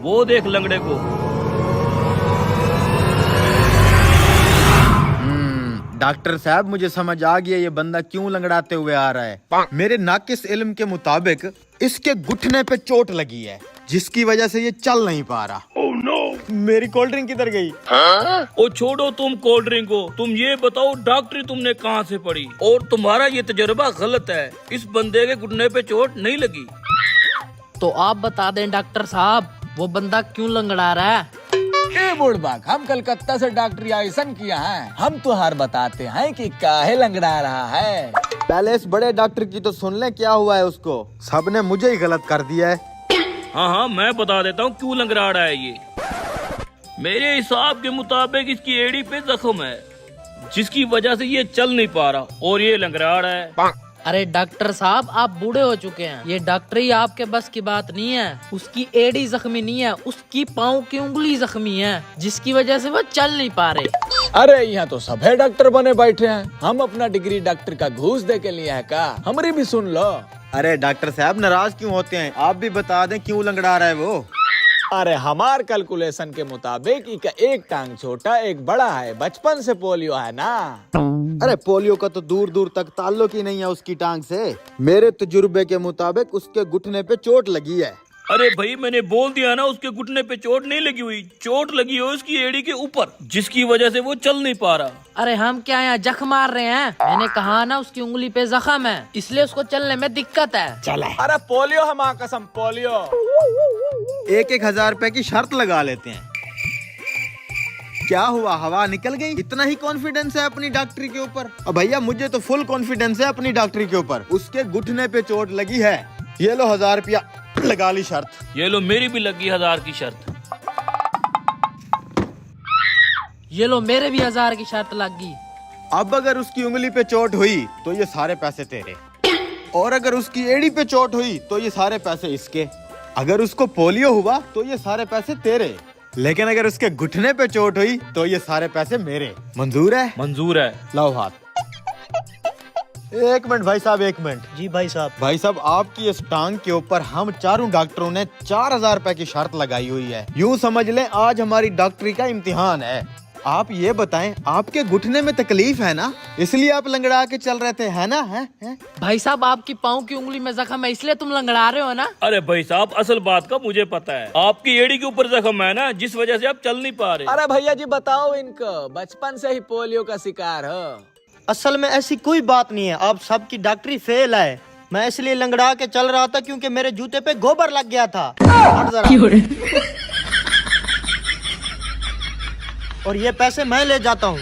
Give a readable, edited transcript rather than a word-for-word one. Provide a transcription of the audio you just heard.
वो देख लंगड़े को। डॉक्टर साहब मुझे समझ आ गया ये बंदा क्यों लंगड़ाते हुए आ रहा है। मेरे नाकिस इल्म के मुताबिक इसके घुटने पे चोट लगी है जिसकी वजह से ये चल नहीं पा रहा। oh, no. मेरी कोल्ड ड्रिंक किधर गई? ओ छोड़ो तुम कोल्ड ड्रिंक को, तुम ये बताओ डॉक्टरी तुमने कहाँ से पढ़ी और तुम्हारा ये तजुर्बा गलत है। इस बंदे के घुटने पे चोट नहीं लगी। तो आप बता दें डॉक्टर साहब वो बंदा क्यों लंगड़ा रहा है? ए बुढ़बाक, हम कलकत्ता से डॉक्टरी आइसन किया है, हम तो हर बताते हैं कि काहे लंगड़ा रहा है। पहले इस बड़े डॉक्टर की तो सुन ले क्या हुआ है उसको। सबने मुझे ही गलत कर दिया है। हाँ मैं बता देता हूँ क्यों लंगड़ा रहा है ये। मेरे हिसाब के मुताबिक इसकी एड़ी पे जख्म है जिसकी वजह से ये चल नहीं पा रहा और ये लंगड़ा रहा है। अरे डॉक्टर साहब आप बूढ़े हो चुके हैं, ये डॉक्टरी आपके बस की बात नहीं है। उसकी एड़ी जख्मी नहीं है, उसकी पाँव की उंगली जख्मी है जिसकी वजह से वो चल नहीं पा रहे। अरे यहाँ तो सभी डॉक्टर बने बैठे हैं, हम अपना डिग्री डॉक्टर का घूस दे के लिए है का? हमारी भी सुन लो। अरे डॉक्टर साहब नाराज क्यों होते हैं, आप भी बता दें क्यों लंगड़ा रहा है वो। अरे हमार कैलकुलेशन के मुताबिक इनका एक टांग छोटा एक बड़ा है, बचपन से पोलियो है ना। अरे पोलियो का तो दूर दूर तक ताल्लुक ही नहीं है उसकी टांग से। मेरे तजुर्बे के मुताबिक उसके घुटने पे चोट लगी है। अरे भाई मैंने बोल दिया ना, उसके घुटने पे चोट नहीं लगी हुई, चोट लगी है उसकी एड़ी के ऊपर जिसकी वजह से वो चल नहीं पा रहा। अरे हम क्या यहाँ जख्म मार रहे हैं? मैंने कहा ना उसकी उंगली पे जख्म है इसलिए उसको चलने में दिक्कत है। चले। अरे पोलियो हमारा कसम पोलियो। 1,000 रुपए की शर्त लगा लेते हैं। क्या हुआ, हवा निकल गई? इतना ही कॉन्फिडेंस है अपनी डॉक्टरी के ऊपर? अब भैया मुझे तो फुल कॉन्फिडेंस है अपनी डॉक्टरी के ऊपर। उसके घुटने पे चोट लगी है। ये लो 1,000 रुपया लगा ली शर्त। ये लो मेरी भी लगी 1000 की शर्त। ये लो मेरे भी 1000 की शर्त लग गई। अब अगर उसकी उंगली पे चोट हुई तो ये सारे पैसे तेरे, और अगर उसकी एड़ी पे चोट हुई तो ये सारे पैसे इसके। अगर उसको पोलियो हुआ तो ये सारे पैसे तेरे, लेकिन अगर उसके घुटने पे चोट हुई तो ये सारे पैसे मेरे। मंजूर है? मंजूर है। लाओ हाथ। एक मिनट भाई साहब, एक मिनट। जी भाई साहब। भाई साहब आपकी इस टांग के ऊपर हम चारों डॉक्टरों ने 4,000 रुपए की शर्त लगाई हुई है। यूँ समझ लें आज हमारी डॉक्टरी का इम्तिहान है। आप ये बताएं आपके घुटने में तकलीफ है ना, इसलिए आप लंगड़ा के चल रहे थे, है ना? है? भाई साहब आपकी पाँव की उंगली में जख्म है इसलिए तुम लंगड़ा रहे हो ना? अरे भाई साहब असल बात का मुझे पता है, आपकी एड़ी के ऊपर जख्म है ना जिस वजह से आप चल नहीं पा रहे। अरे भैया जी बताओ इनको, बचपन से ही पोलियो का शिकार हो? असल में ऐसी कोई बात नहीं है, आप सबकी डॉक्टरी फेल है। मैं इसलिए लंगड़ा के चल रहा था क्योंकि मेरे जूते पे गोबर लग गया था। हट जरा। और ये पैसे मैं ले जाता हूँ।